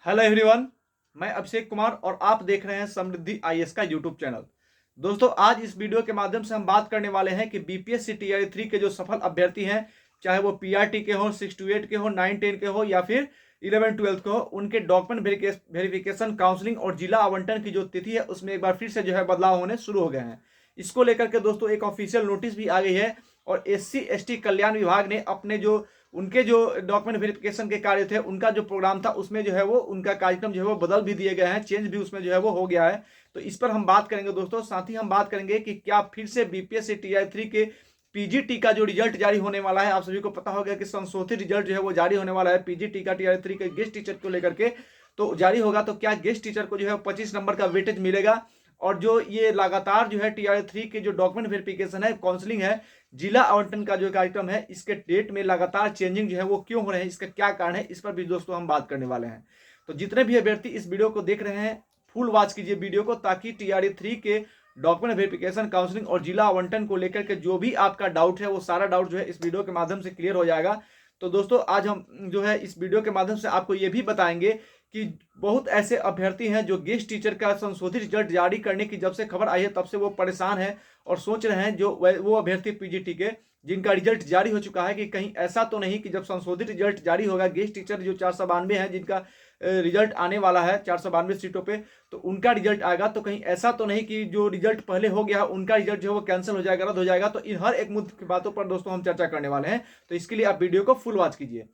Hello everyone, मैं अभिषेक कुमार और आप देख रहे हैं समृद्धि आईएएस का यूट्यूब चैनल। दोस्तों, आज इस वीडियो के माध्यम से हम बात करने वाले हैं कि बीपीएससी टीआरई 3 के जो सफल अभ्यर्थी हैं, चाहे वो पीआरटी के हो, 6 to 8 के हो, 9 10 के हो या फिर 11 12 के हो, उनके डॉक्यूमेंट वेरिफिकेशन, काउंसलिंग और जिला आवंटन की जो तिथि है उसमें एक बार फिर से जो है बदलाव होने शुरू हो गए हैं। इसको लेकर के दोस्तों एक ऑफिशियल नोटिस भी आ गई है और एससी एसटी कल्याण विभाग ने अपने जो उनके जो डॉक्यूमेंट वेरिफिकेशन के कार्य थे, उनका जो प्रोग्राम था उसमें जो है वो उनका कार्यक्रम जो है वो बदल भी दिए गए हैं, चेंज भी उसमें जो है वो हो गया है। तो इस पर हम बात करेंगे दोस्तों। साथ ही हम बात करेंगे कि क्या फिर से बीपीएससी टीआई 3 के पीजीटी का जो रिजल्ट जारी होने वाला है, आप सभी को पता होगा कि संशोधित रिजल्ट जो है वो जारी होने वाला है पीजीटी का टीआई 3 के गेस्ट टीचर को लेकर के। तो जारी होगा तो क्या गेस्ट टीचर को जो है 25 नंबर का वेटेज मिलेगा? और जो ये लगातार जो है टीआरई 3 के जो डॉक्यूमेंट वेरिफिकेशन है, काउंसलिंग है, जिला आवंटन का जो कार्यक्रम है, इसके डेट में लगातार चेंजिंग जो है वो क्यों हो रहे हैं, इसका क्या कारण है, इस पर भी दोस्तों हम बात करने वाले हैं। तो जितने भी अभ्यर्थी इस वीडियो को देख रहे हैं, फुल वॉच कीजिए वीडियो को, ताकि टीआरई 3 के डॉक्यूमेंट वेरिफिकेशन, काउंसलिंग और जिला आवंटन को लेकर के जो भी आपका डाउट है वो सारा डाउट जो है इस वीडियो के माध्यम से क्लियर हो जाएगा। तो दोस्तों, आज हम जो है इस वीडियो के माध्यम से आपको ये भी बताएंगे कि बहुत ऐसे अभ्यर्थी हैं जो गेस्ट टीचर का संशोधित रिजल्ट जारी करने की जब से खबर आई है तब से वो परेशान है और सोच रहे हैं, जो वो अभ्यर्थी पीजीटी के जिनका रिजल्ट जारी हो चुका है, कि कहीं ऐसा तो नहीं कि जब संशोधित रिजल्ट जारी होगा, गेस्ट टीचर जो 492 है जिनका रिजल्ट आने वाला है 492 सीटों पे, तो उनका रिजल्ट आएगा, तो कहीं ऐसा तो नहीं कि जो रिजल्ट पहले हो गया उनका रिजल्ट जो है वो कैंसिल हो जाएगा, रद्द हो जाएगा। तो इन हर एक मुद्दे की बातों पर दोस्तों हम चर्चा करने वाले हैं, तो इसके लिए आप वीडियो को फुल वॉच कीजिए।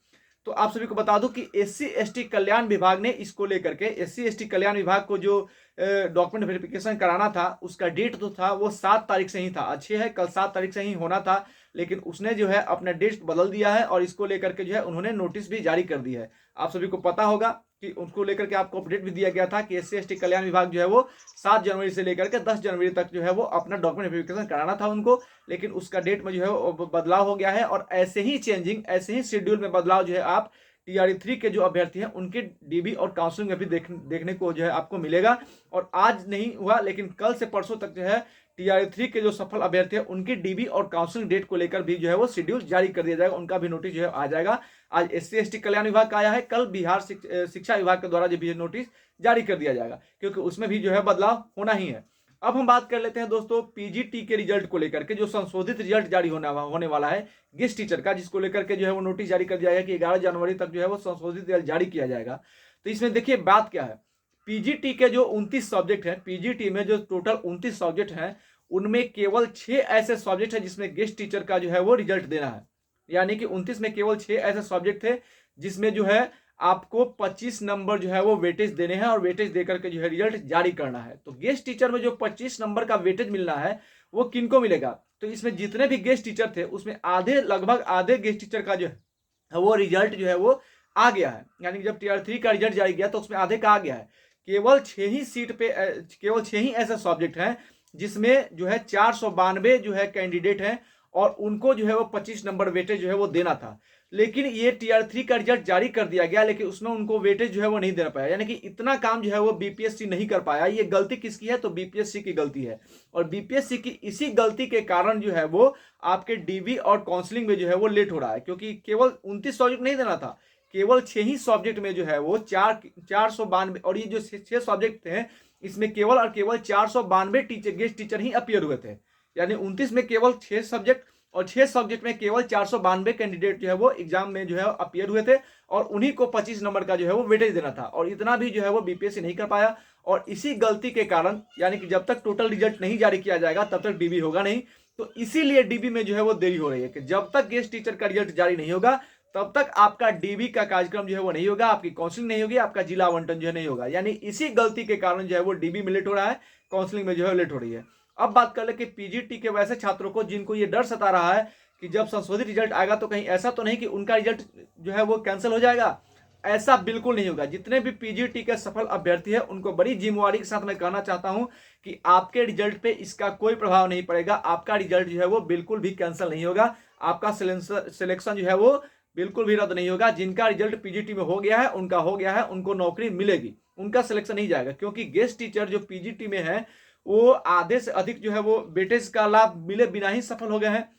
तो आप सभी को बता दूं कि एससी एसटी कल्याण विभाग ने इसको लेकर के, एससी एसटी कल्याण विभाग को जो डॉक्यूमेंट वेरिफिकेशन कराना था उसका डेट तो था वो 7 तारीख से ही था, अच्छे है कल 7 तारीख से ही होना था, लेकिन उसने जो है अपना डेट बदल दिया है और इसको लेकर के जो है उन्होंने नोटिस भी जारी कर दी है। आप सभी को पता होगा कि उसको लेकर के आपको अपडेट भी दिया गया था कि एससी एसटी कल्याण विभाग जो है वो 7 जनवरी से लेकर के 10 जनवरी तक जो है वो अपना डॉक्यूमेंट वेरिफिकेशन कराना था उनको, लेकिन उसका डेट में जो है बदलाव हो गया है। और ऐसे ही चेंजिंग, ऐसे ही शेड्यूल में बदलाव जो है आप टीआरई 3 के जो अभ्यर्थी हैं उनके डीबी और काउंसलिंग में भी देखने को जो है आपको मिलेगा। और आज नहीं हुआ लेकिन कल से परसों तक जो है टीआरई 3 के जो सफल अभ्यर्थी हैं उनकी डीबी और काउंसलिंग डेट को लेकर भी जो है वो शेड्यूल जारी कर दिया जाएगा, उनका भी नोटिस जो है आ जाएगा। आज एससी एसटी कल्याण विभाग का आया है, कल बिहार शिक्षा विभाग के द्वारा जो भी नोटिस जारी कर दिया जाएगा, क्योंकि उसमें भी जो है बदलाव होना ही है। अब हम बात कर लेते हैं दोस्तों पीजीटी के रिजल्ट को लेकर के, जो संशोधित रिजल्ट जारी होने वाला है गेस्ट टीचर का, जिसको लेकर के जो है वो नोटिस जारी कर दिया जाएगा कि 11 जनवरी तक जो है वो संशोधित रिजल्ट जारी किया जाएगा। तो इसमें देखिए बात क्या है, पीजीटी के जो 29 सब्जेक्ट हैं, पीजीटी में जो टोटल 29 सब्जेक्ट हैं, उनमें केवल 6 ऐसे सब्जेक्ट हैं जिसमें गेस्ट टीचर का जो है वो रिजल्ट देना है। यानी कि 29 में केवल 6 ऐसे सब्जेक्ट थे जिसमें जो है आपको 25 नंबर जो है वो वेटेज देने हैं और वेटेज देकर के जो है रिजल्ट जारी करना है। तो गेस्ट टीचर में जो 25 नंबर का वेटेज मिलना है वो किनको मिलेगा? तो इसमें जितने भी गेस्ट टीचर थे उसमें आधे, लगभग आधे गेस्ट टीचर का जो है वो रिजल्ट जो है वो आ गया है। यानी कि जब टीआर 3 का रिजल्ट जारी किया तो उसमें आधे का आ गया है। केवल 6 ही सीट पे, केवल 6 ही ऐसे सब्जेक्ट हैं जिसमें जो है 492 जो है कैंडिडेट हैं और उनको जो है वो 25 नंबर वेटेज जो है वो देना था। लेकिन ये टीआर 3 का रिजल्ट जारी कर दिया गया, लेकिन उसमें उनको वेटेज जो है वो नहीं देना पाया। यानी कि इतना काम जो है वो बीपीएससी नहीं कर पाया। ये गलती किसकी है? तो बीपीएससी की गलती है। और बीपीएससी की इसी गलती के कारण जो है वो आपके डीबी और काउंसलिंग में जो है वो लेट हो रहा है, क्योंकि केवल 29 सब्जेक्ट नहीं देना था, केवल 6 ही सब्जेक्ट में जो है वो 492, और ये जो 6 सब्जेक्ट थे इसमें केवल और केवल 492 गेस्ट टीचर ही अपियर हुए थे। यानी 29 में केवल 6 सब्जेक्ट और 6 सब्जेक्ट में केवल 492 कैंडिडेट जो है वो एग्जाम में जो है अपियर हुए थे और उन्हीं को 25 नंबर का जो है वो वेटेज देना था, और इतना भी जो है वो बीपीएससी नहीं कर पाया। और इसी गलती के कारण, यानी कि जब तक टोटल रिजल्ट नहीं जारी किया जाएगा तब तक डीबी होगा नहीं, तो इसीलिए डीबी में जो है वो देरी हो रही है कि जब तक गेस्ट टीचर का रिजल्ट जारी नहीं होगा तब तक आपका डीबी का कार्यक्रम जो है वो नहीं होगा, आपकी काउंसलिंग नहीं होगी, आपका जिला आवंटन जो है नहीं होगा। यानी इसी गलती के कारण जो है वो डीबी में लेट हो रहा है, काउंसलिंग में जो है लेट हो रही है। अब बात कर ले कि पीजीटी के वैसे छात्रों को जिनको ये डर सता रहा है कि जब संशोधित रिजल्ट आएगा तो कहीं ऐसा तो नहीं कि उनका रिजल्ट जो है वो कैंसिल हो जाएगा। ऐसा बिल्कुल नहीं होगा। जितने भी पीजीटी के सफल अभ्यर्थी हैं उनको बड़ी जिम्मेवारी के साथ मैं कहना चाहता हूं कि आपके रिजल्ट पे इसका कोई प्रभाव नहीं पड़ेगा। आपका रिजल्ट जो है वो बिल्कुल भी कैंसिल नहीं होगा, आपका सिलेक्शन जो है वो बिल्कुल भी रद्द नहीं होगा। जिनका रिजल्ट पीजीटी में हो गया है उनका हो गया है, उनको नौकरी मिलेगी, उनका सिलेक्शन नहीं जाएगा। क्योंकि गेस्ट टीचर जो पीजीटी में है वो आधे से अधिक जो है वो वेटेज का लाभ मिले बिना ही सफल हो गए हैं,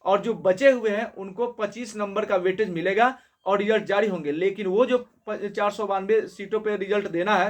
और जो बचे हुए हैं उनको 25 नंबर का वेटेज मिलेगा और रिजल्ट जारी होंगे, लेकिन वो जो 492 सीटों पर रिजल्ट देना है,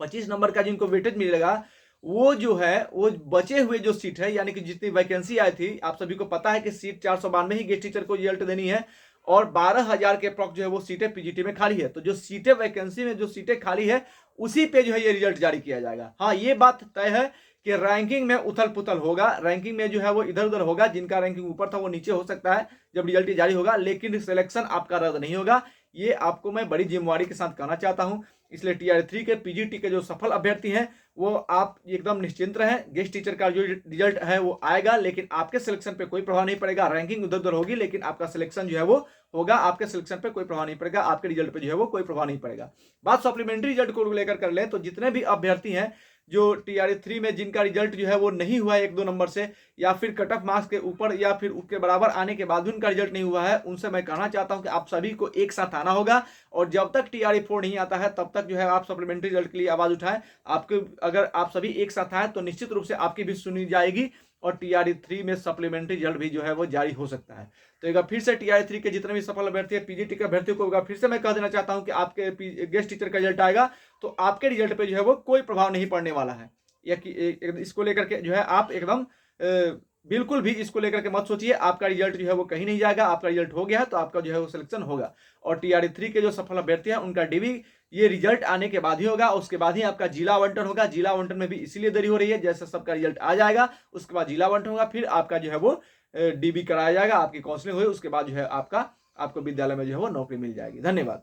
25 नंबर का जिनको वेटेज मिलेगा, वो जो है वो बचे हुए जो सीट है, यानी कि जितनी वैकेंसी आई थी, आप सभी को पता है कि सीट 492 ही गेस्ट टीचर को रिजल्ट देनी है और 12,000 के अप्रॉक्स जो है वो सीटें पीजीटी में खाली है। तो जो सीटें वैकेंसी में जो सीटें खाली है उसी पे जो है ये रिजल्ट जारी किया जाएगा। हाँ, ये बात तय है कि रैंकिंग में उथल पुथल होगा, रैंकिंग में जो है वो इधर उधर होगा, जिनका रैंकिंग ऊपर था वो नीचे हो सकता है जब रिजल्ट जारी होगा, लेकिन सिलेक्शन आपका रद्द नहीं होगा। ये आपको मैं बड़ी जिम्मेवारी के साथ कहना चाहता हूं। इसलिए टीआर 3 के पीजीटी के जो सफल अभ्यर्थी हैं वो आप एकदम निश्चिंत रहें। गेस्ट टीचर का जो रिजल्ट है वो आएगा, लेकिन आपके सिलेक्शन पे कोई प्रभाव नहीं पड़ेगा। रैंकिंग उधर उधर होगी, लेकिन आपका सिलेक्शन जो है वो होगा, आपके सिलेक्शन पे कोई प्रभाव नहीं पड़ेगा, आपके रिजल्ट पे जो है वो कोई प्रभाव नहीं पड़ेगा। बात सप्लीमेंट्री रिजल्ट को लेकर कर लें तो जितने भी अभ्यर्थी हैं जो टीआर 3 में जिनका रिजल्ट जो है वो नहीं हुआ है 1-2 नंबर से, या फिर कट ऑफ मार्क्स के ऊपर या फिर उसके बराबर आने के बाद भी उनका रिजल्ट नहीं हुआ है, उनसे मैं कहना चाहता हूं कि आप सभी को एक साथ आना होगा और जब तक टीआर 4 नहीं आता है तब तक जो है आप सप्लीमेंट्री रिजल्ट के लिए आवाज उठाएं। आपके अगर आप सभी एक साथ आए तो निश्चित रूप से आपकी भी सुनी जाएगी और टीआर 3 में सप्लीमेंट्री रिजल्ट भी जो है वो जारी हो सकता है। तो एक बार फिर से टीआर 3 के जितने भी सफल अभ्यर्थी है, पीजीटी के अभ्यर्थियों को एक बार फिर से मैं कह देना चाहता हूं कि आपके गेस्ट टीचर का रिजल्ट आएगा तो आपके रिजल्ट पे जो है वो कोई प्रभाव नहीं पड़ने वाला है। या कि इसको लेकर के जो है आप एकदम बिल्कुल भी इसको लेकर के मत सोचिए। आपका रिजल्ट जो है वो कहीं नहीं जाएगा, आपका रिजल्ट हो गया है तो आपका जो है वो सिलेक्शन होगा। और टीआर 3 के जो सफल अभ्यर्थी हैं उनका डीबी ये रिजल्ट आने के बाद ही होगा, उसके बाद ही आपका जिला आवंटन होगा। जिला आवंटन में भी इसीलिए देरी हो रही है, जैसे सबका रिजल्ट आ जाएगा उसके बाद जिला आवंटन होगा, फिर आपका जो है वो डीबी कराया जाएगा, आपकी काउंसलिंग हुई, उसके बाद जो है आपको विद्यालय में जो है वो नौकरी मिल जाएगी। धन्यवाद।